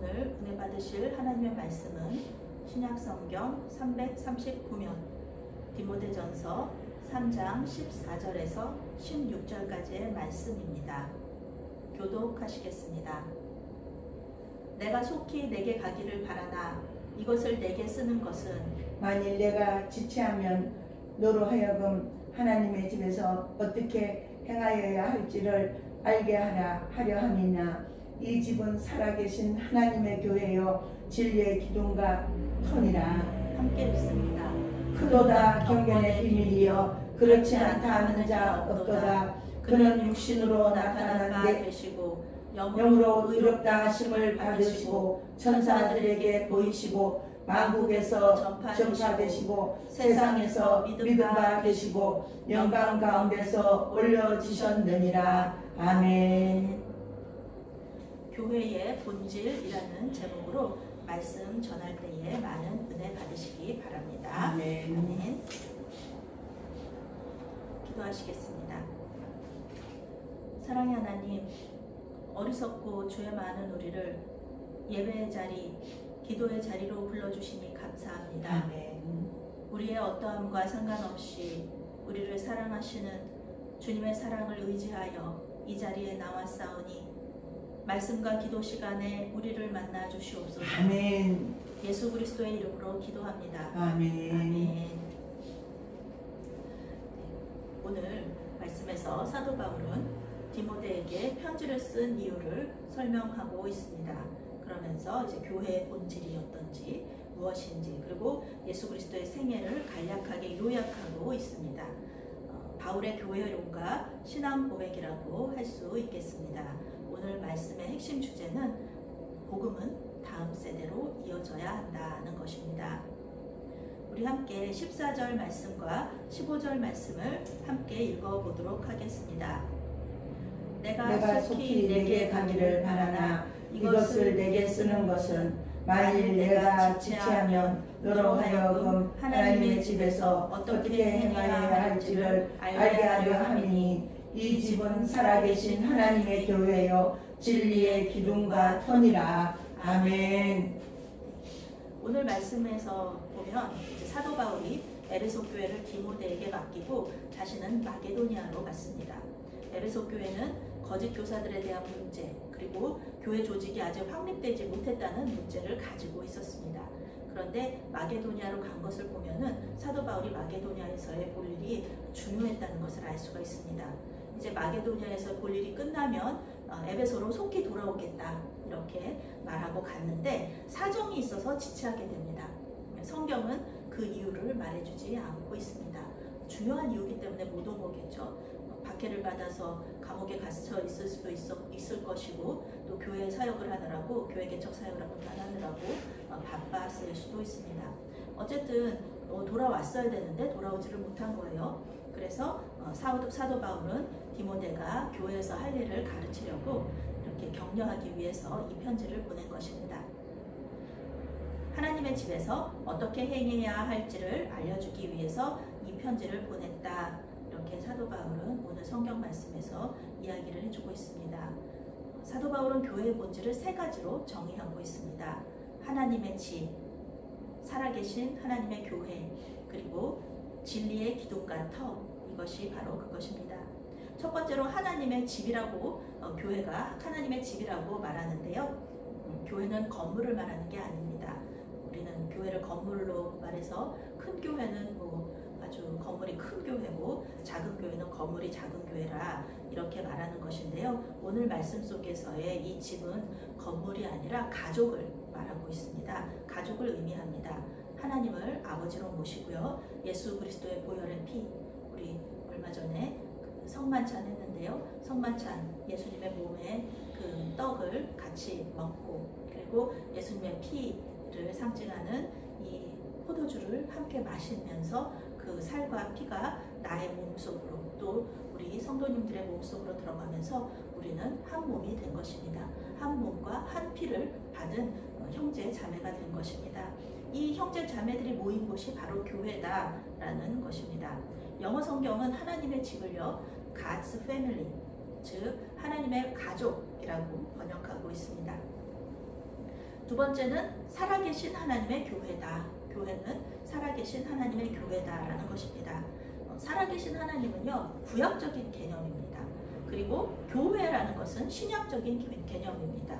오늘 은혜 받으실 하나님의 말씀은 신약성경 339면 디모데전서 3장 14절에서 16절까지의 말씀입니다. 교독하시겠습니다. 내가 속히 내게 가기를 바라나 이것을 내게 쓰는 것은 만일 내가 지체하면 너로 하여금 하나님의 집에서 어떻게 행하여야 할지를 알게 하려 함이나 이 집은 살아계신 하나님의 교회요 진리의 기둥과 터니라. 함께 읽습니다. 크도다 경건의 비밀이여 그렇지 않다 하는 자 없도다. 그는 육신으로 나타난 바 되시고 영으로 의롭다 하심을 받으시고 천사들에게 보이시고 만국에서 전파되시고 세상에서 믿음 바 되시고 영광 가운데서 올려지셨느니라. 아멘. 교회의 본질이라는 제목으로 말씀 전할 때에 많은 은혜 받으시기 바랍니다. 아멘. 아멘. 기도하시겠습니다. 사랑의 하나님, 어리석고 죄 많은 우리를 예배의 자리, 기도의 자리로 불러주시니 감사합니다. 아멘. 우리의 어떠함과 상관없이 우리를 사랑하시는 주님의 사랑을 의지하여 이 자리에 나왔사오니 말씀과 기도 시간에 우리를 만나 주시옵소서. 아멘. 예수 그리스도의 이름으로 기도합니다. 아멘. 아멘. 오늘 말씀에서 사도 바울은 디모데에게 편지를 쓴 이유를 설명하고 있습니다. 그러면서 이제 교회의 본질이 어떤지, 무엇인지, 그리고 예수 그리스도의 생애를 간략하게 요약하고 있습니다. 바울의 교회론과 신앙 고백이라고 할 수 있겠습니다. 오늘 말씀의 핵심 주제는 복음은 다음 세대로 이어져야 한다는 것입니다. 우리 함께 14절 말씀과 15절 말씀을 함께 읽어보도록 하겠습니다. 내가 속히 내게 가기를 바라나 이것을 내게 쓰는 것은 만일 내가 지체하면 너로 하여금 하나님의 집에서 어떻게 행하여야 할지를 알게 하려 함이니 이 집은 살아계신 하나님의 교회요 진리의 기둥과 터니라. 아멘. 오늘 말씀에서 보면 이제 사도 바울이 에베소 교회를 디모데에게 맡기고 자신은 마게도니아로 갔습니다. 에베소 교회는 거짓 교사들에 대한 문제, 그리고 교회 조직이 아직 확립되지 못했다는 문제를 가지고 있었습니다. 그런데 마게도니아로 간 것을 보면은 사도 바울이 마게도니아에서의 볼 일이 중요했다는 것을 알 수가 있습니다. 이제 마게도니아에서 볼 일이 끝나면 에베소로 속히 돌아오겠다 이렇게 말하고 갔는데 사정이 있어서 지체하게 됩니다. 성경은 그 이유를 말해주지 않고 있습니다. 중요한 이유이기 때문에 못 온 거겠죠. 박해를 받아서 감옥에 갇혀 있을 수도 있을 것이고 또 교회 사역을 하느라고 교회 개척 사역을 하느라고 바빴을 수도 있습니다. 어쨌든 돌아왔어야 되는데 돌아오지를 못한 거예요. 그래서 사도 바울은 디모데가 교회에서 할 일을 가르치려고 이렇게 격려하기 위해서 이 편지를 보낸 것입니다. 하나님의 집에서 어떻게 행해야 할지를 알려주기 위해서 이 편지를 보냈다. 이렇게 사도 바울은 오늘 성경 말씀에서 이야기를 해주고 있습니다. 사도 바울은 교회의 본질을 세 가지로 정의하고 있습니다. 하나님의 집, 살아계신 하나님의 교회, 그리고 진리의 기둥과 터, 이것이 바로 그것입니다. 첫 번째로 하나님의 집이라고 교회가 하나님의 집이라고 말하는데요. 교회는 건물을 말하는 게 아닙니다. 우리는 교회를 건물로 말해서 큰 교회는 아주 건물이 큰 교회고 작은 교회는 건물이 작은 교회라 이렇게 말하는 것인데요. 오늘 말씀 속에서의 이 집은 건물이 아니라 가족을 말하고 있습니다. 가족을 의미합니다. 하나님을 아버지로 모시고요. 예수 그리스도의 보혈의 피, 우리 얼마 전에 성만찬 했는데요. 성만찬, 예수님의 몸에 그 떡을 같이 먹고 그리고 예수님의 피를 상징하는 이 포도주를 함께 마시면서 그 살과 피가 나의 몸속으로 또 우리 성도님들의 몸속으로 들어가면서 우리는 한 몸이 된 것입니다. 한 몸과 한 피를 받은 형제 자매가 된 것입니다. 이 형제 자매들이 모인 곳이 바로 교회다라는 것입니다. 영어 성경은 하나님의 집을요, God's family, 즉 하나님의 가족이라고 번역하고 있습니다. 두 번째는 살아계신 하나님의 교회다. 교회는 살아계신 하나님의 교회다라는 것입니다. 살아계신 하나님은요, 구약적인 개념입니다. 그리고 교회라는 것은 신약적인 개념입니다.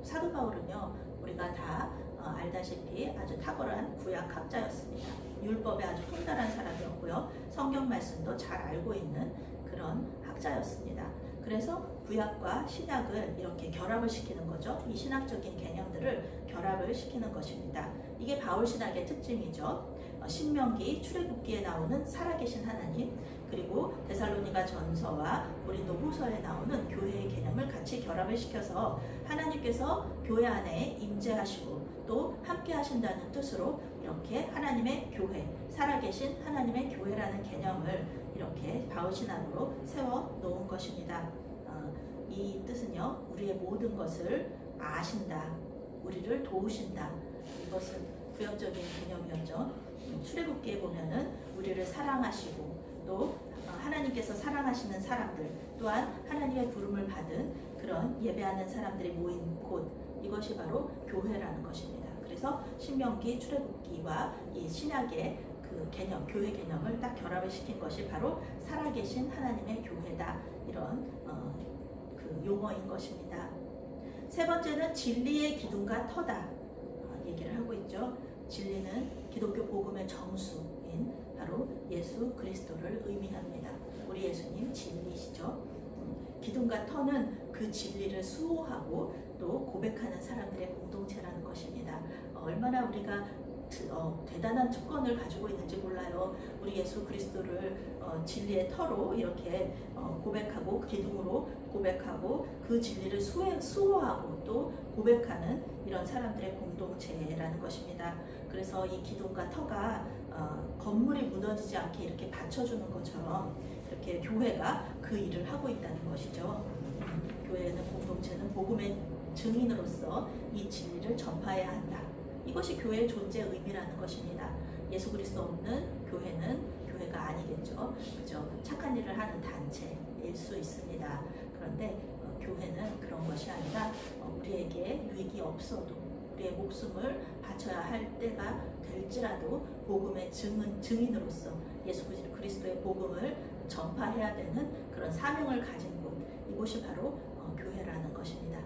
사도 바울은요, 우리가 다 알다시피 아주 탁월한 구약학자였습니다. 율법에 아주 통달한 사람이었고요. 성경 말씀도 잘 알고 있는 그런 학자였습니다. 그래서 구약과 신약을 이렇게 결합을 시키는 거죠. 이 신학적인 개념들을 결합을 시키는 것입니다. 이게 바울 신학의 특징이죠. 신명기 출애굽기에 나오는 살아계신 하나님, 그리고 데살로니가 전서와 고린도 후서에 나오는 교회의 개념을 같이 결합을 시켜서 하나님께서 교회 안에 임재하시고 또 함께 하신다는 뜻으로 이렇게 하나님의 교회, 살아계신 하나님의 교회라는 개념을 이렇게 바울 신학으로 세워 놓은 것입니다. 이 뜻은요, 우리의 모든 것을 아신다, 우리를 도우신다. 이것은 구약적인 개념이었죠. 출애굽기에 보면은 우리를 사랑하시고 또 하나님께서 사랑하시는 사람들, 또한 하나님의 부름을 받은 그런 예배하는 사람들이 모인 곳, 이것이 바로 교회라는 것입니다. 그래서 신명기, 출애굽기와 이 신약의 그 개념, 교회 개념을 딱 결합을 시킨 것이 바로 살아계신 하나님의 교회다, 이런 그 용어인 것입니다. 세 번째는 진리의 기둥과 터다 얘기를 하고 있죠. 진리는 기독교 복음의 정수인 바로 예수 그리스도를 의미합니다. 우리 예수님 진리시죠. 기둥과 터는 그 진리를 수호하고 또 고백하는 사람들의 공동체라는 것입니다. 얼마나 우리가 대단한 특권을 가지고 있는지 몰라요. 우리 예수 그리스도를 진리의 터로 이렇게 고백하고 기둥으로 고백하고 그 진리를 수호하고 또 고백하는 이런 사람들의 공동체라는 것입니다. 그래서 이 기둥과 터가 건물이 무너지지 않게 이렇게 받쳐주는 것처럼 이렇게 교회가 그 일을 하고 있다는 것이죠. 교회는, 공동체는 복음의 증인으로서 이 진리를 전파해야 한다. 이것이 교회의 존재 의미라는 것입니다. 예수 그리스도 없는 교회는 교회가 아니겠죠. 그죠? 착한 일을 하는 단체일 수 있습니다. 그런데 교회는 그런 것이 아니라 우리에게 유익이 없어도 우리의 목숨을 바쳐야 할 때가 될지라도 복음의 증인으로서 예수 그리스도의 복음을 전파해야 되는 그런 사명을 가진 곳, 이곳이 바로 교회라는 것입니다.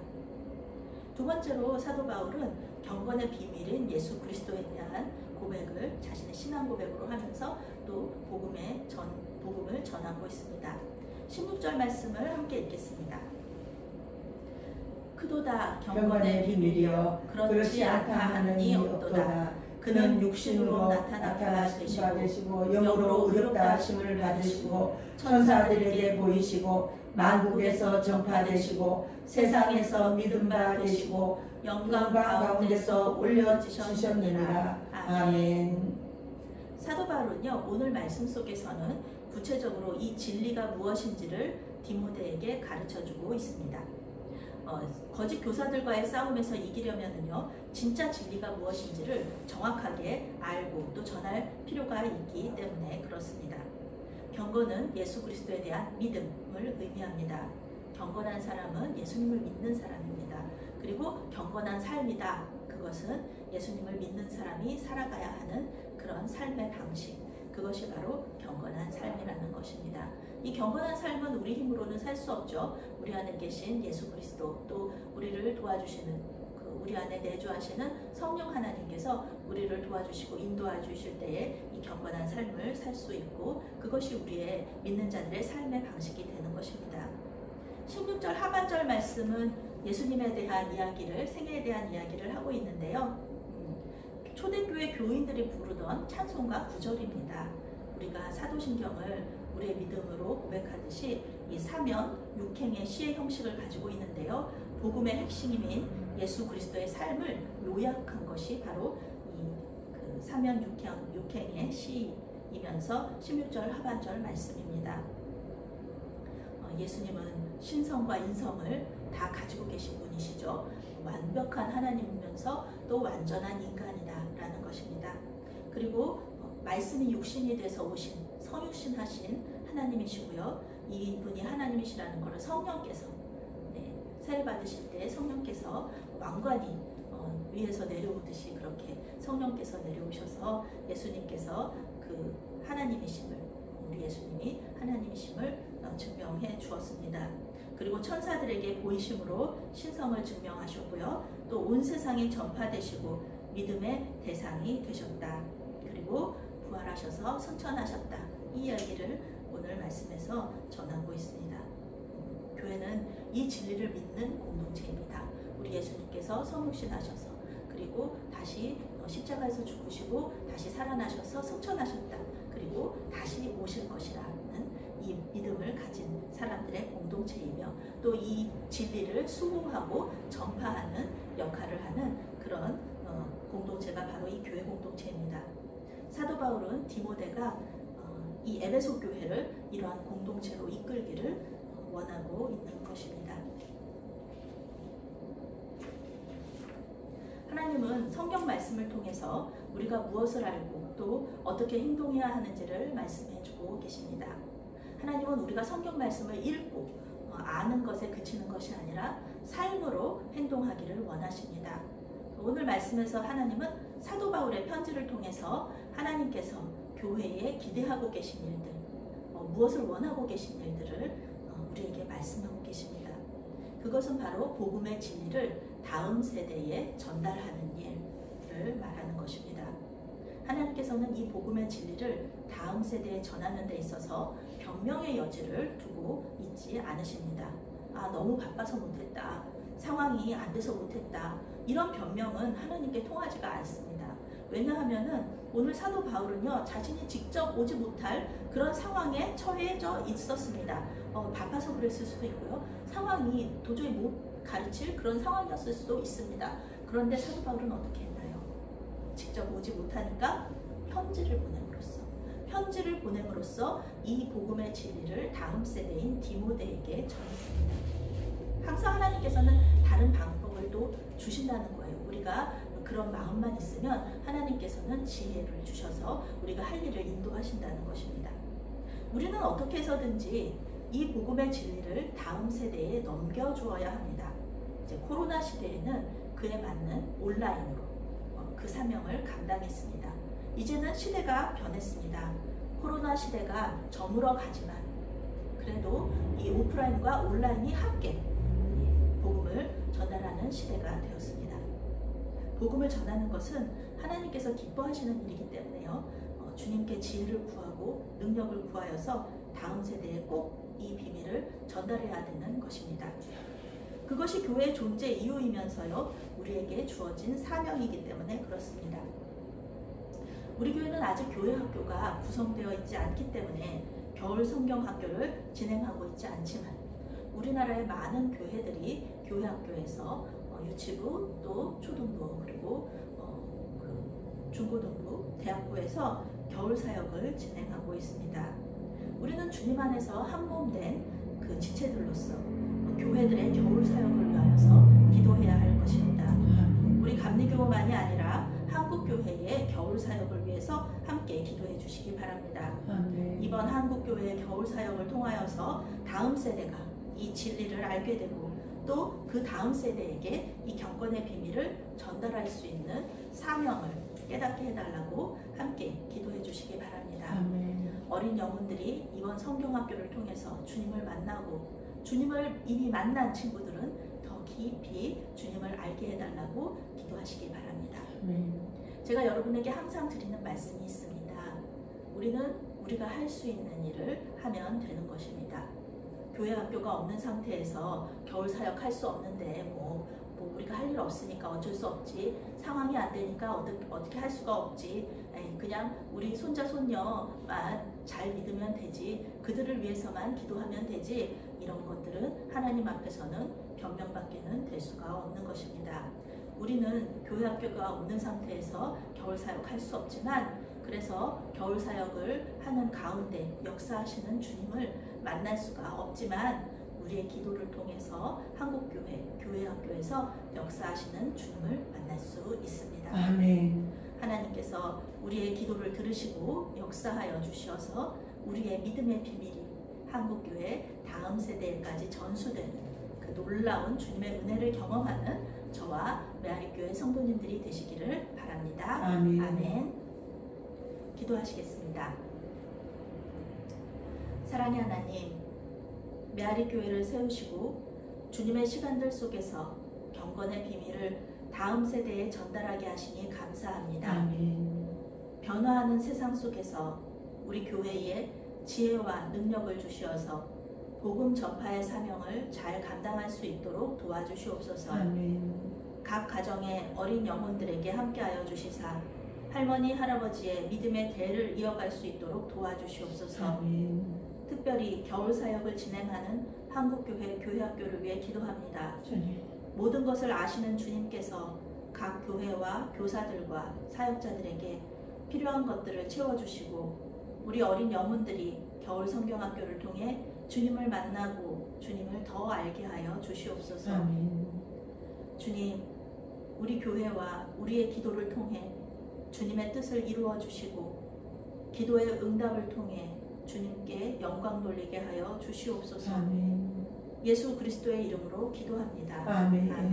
두 번째로 사도 바울은 경건의 비밀인 예수 그리스도에 대한 고백을 자신의 신앙 고백으로 하면서 또 복음을 전하고 있습니다. 16절 말씀을 함께 읽겠습니다. 크도다 경건의 비밀이여 그렇지 않다 하는 이 없도다. 그는 육신으로 나타나다 되시고 영으로 의롭다 하심을 받으시고 천사들에게 보이시고 만국에서 전파되시고 세상에서 믿음 바 되시고 영광 가운데서 올려지셨느니라. 아멘. 사도 바울은요, 오늘 말씀 속에서는 구체적으로 이 진리가 무엇인지를 디모데에게 가르쳐주고 있습니다. 거짓 교사들과의 싸움에서 이기려면은요, 진짜 진리가 무엇인지를 정확하게 알고 또 전할 필요가 있기 때문에 그렇습니다. 경건은 예수 그리스도에 대한 믿음을 의미합니다. 경건한 사람은 예수님을 믿는 사람입니다. 그리고 경건한 삶이다. 그것은 예수님을 믿는 사람이 살아가야 하는 그런 삶의 방식. 그것이 바로 경건한 삶이라는 것입니다. 이 경건한 삶은 우리 힘으로는 살 수 없죠. 우리 안에 계신 예수 그리스도, 또 우리를 도와주시는 우리 안에 내주하시는 성령 하나님께서 우리를 도와주시고 인도해 주실 때에 이 경건한 삶을 살 수 있고, 그것이 우리의 믿는 자들의 삶의 방식이 되는 것입니다. 16절 하반절 말씀은 예수님에 대한 이야기를, 생애에 대한 이야기를 하고 있는데요. 초대교회 교인들이 부르던 찬송가 9절입니다. 우리가 사도신경을 우리의 믿음으로 고백하듯이 이 사면 육행의 시의 형식을 가지고 있는데요. 복음의 핵심인 예수 그리스도의 삶을 요약한 것이 바로 이 사면 육행의 시이면서 16절 하반절 말씀입니다. 예수님은 신성과 인성을 다 가지고 계신 분이시죠. 완벽한 하나님이면서 또 완전한 인간이다라는 것입니다. 그리고 말씀이 육신이 돼서 오신 성육신하신 하나님이시고요. 이분이 하나님이시라는 것을 성령께서 세례 받으실 때 성령께서 왕관이 위에서 내려오듯이 그렇게 성령께서 내려오셔서 예수님께서 그 하나님이심을, 우리 예수님이 하나님이심을 증명해 주었습니다. 그리고 천사들에게 보이심으로 신성을 증명하셨고요. 또 온 세상에 전파되시고 믿음의 대상이 되셨다. 그리고 부활하셔서 승천하셨다. 이 이야기를 오늘 말씀에서 전하고 있습니다. 교회는 이 진리를 믿는 공동체입니다. 우리 예수님께서 성육신하셔서 그리고 다시 십자가에서 죽으시고 다시 살아나셔서 승천하셨다. 그리고 다시 오실 것이라는 이 믿음을 가진 사람들의 공동체이며 또 이 진리를 수호하고 전파하는 역할을 하는 그런 공동체가 바로 이 교회 공동체입니다. 사도 바울은 디모데가 이 에베소 교회를 이러한 공동체로 이끌기를 원하고 있는 것입니다. 하나님은 성경 말씀을 통해서 우리가 무엇을 알고 또 어떻게 행동해야 하는지를 말씀해 주고 계십니다. 하나님은 우리가 성경 말씀을 읽고 아는 것에 그치는 것이 아니라 삶으로 행동하기를 원하십니다. 오늘 말씀에서 하나님은 사도 바울의 편지를 통해서 하나님께서 교회에 기대하고 계신 일들, 무엇을 원하고 계신 일들을 우리에게 말씀하고 계십니다. 그것은 바로 복음의 진리를 다음 세대에 전달하는 일을 말하는 것입니다. 하나님께서는 이 복음의 진리를 다음 세대에 전하는 데 있어서 변명의 여지를 두고 있지 않으십니다. 너무 바빠서 못했다. 상황이 안 돼서 못했다. 이런 변명은 하나님께 통하지가 않습니다. 왜냐하면은 오늘 사도 바울은요, 자신이 직접 오지 못할 그런 상황에 처해져 있었습니다. 바빠서 그랬을 수도 있고요. 상황이 도저히 못 가르칠 그런 상황이었을 수도 있습니다. 그런데 사도 바울은 어떻게 했나요? 직접 오지 못하니까 편지를 보냄으로써 이 복음의 진리를 다음 세대인 디모데에게 전했습니다. 항상 하나님께서는 다른 방법을 또 주신다는 거예요. 우리가 그런 마음만 있으면 하나님께서는 지혜를 주셔서 우리가 할 일을 인도하신다는 것입니다. 우리는 어떻게 해서든지 이 복음의 진리를 다음 세대에 넘겨주어야 합니다. 이제 코로나 시대에는 그에 맞는 온라인으로 그 사명을 감당했습니다. 이제는 시대가 변했습니다. 코로나 시대가 저물어 가지만 그래도 이 오프라인과 온라인이 함께 복음을 전달하는 시대가 되었습니다. 복음을 전하는 것은 하나님께서 기뻐하시는 일이기 때문에요. 주님께 지혜를 구하고 능력을 구하여서 다음 세대에 꼭 이 비밀을 전달해야 되는 것입니다. 그것이 교회의 존재 이유이면서요, 우리에게 주어진 사명이기 때문에 그렇습니다. 우리 교회는 아직 교회 학교가 구성되어 있지 않기 때문에 겨울 성경 학교를 진행하고 있지 않지만 우리나라의 많은 교회들이 교회 학교에서 유치부, 또 초등부, 그리고 중고등부, 대학부에서 겨울 사역을 진행하고 있습니다. 우리는 주님 안에서 한 몸 된 그 지체들로서 교회들의 겨울 사역을 위하여서 기도해야 할 것입니다. 우리 감리교만이 아니라 한국교회의 겨울 사역을 위해서 함께 기도해 주시기 바랍니다. 이번 한국교회의 겨울 사역을 통하여서 다음 세대가 이 진리를 알게 되고 또 그 다음 세대에게 이 경건의 비밀을 전달할 수 있는 사명을 깨닫게 해달라고 함께 기도해 주시기 바랍니다. 어린 영혼들이 이번 성경학교를 통해서 주님을 만나고 주님을 이미 만난 친구들은 더 깊이 주님을 알게 해달라고 기도하시기 바랍니다. 제가 여러분에게 항상 드리는 말씀이 있습니다. 우리는 우리가 할 수 있는 일을 하면 되는 것입니다. 교회 학교가 없는 상태에서 겨울 사역 할 수 없는데 우리가 할 일 없으니까 어쩔 수 없지, 상황이 안 되니까 어떻게 할 수가 없지, 그냥 우리 손자 손녀만 잘 믿으면 되지, 그들을 위해서만 기도하면 되지, 이런 것들은 하나님 앞에서는 변명밖에는 될 수가 없는 것입니다. 우리는 교회 학교가 없는 상태에서 겨울 사역 할 수 없지만 그래서 겨울 사역을 하는 가운데 역사하시는 주님을 만날 수가 없지만 우리의 기도를 통해서 한국교회, 교회학교에서 역사하시는 주님을 만날 수 있습니다. 아멘. 하나님께서 우리의 기도를 들으시고 역사하여 주셔서 우리의 믿음의 비밀이 한국교회 다음 세대까지 전수되는 그 놀라운 주님의 은혜를 경험하는 저와 메아리교회 성도님들이 되시기를 바랍니다. 아멘. 아멘. 기도하시겠습니다. 사랑의 하나님, 메아리교회를 세우시고 주님의 시간들 속에서 경건의 비밀을 다음 세대에 전달하게 하시니 감사합니다. 아멘. 변화하는 세상 속에서 우리 교회에 지혜와 능력을 주시어서 복음 전파의 사명을 잘 감당할 수 있도록 도와주시옵소서. 아멘. 각 가정의 어린 영혼들에게 함께하여 주시사 할머니, 할아버지의 믿음의 대를 이어갈 수 있도록 도와주시옵소서. 아멘. 특별히 겨울 사역을 진행하는 한국교회 교회학교를 위해 기도합니다. 주님. 모든 것을 아시는 주님께서 각 교회와 교사들과 사역자들에게 필요한 것들을 채워주시고 우리 어린 영혼들이 겨울 성경학교를 통해 주님을 만나고 주님을 더 알게 하여 주시옵소서. 아멘. 주님, 우리 교회와 우리의 기도를 통해 주님의 뜻을 이루어 주시고 기도의 응답을 통해 주님께 영광 돌리게 하여 주시옵소서. 아멘. 예수 그리스도의 이름으로 기도합니다. 아멘. 아멘.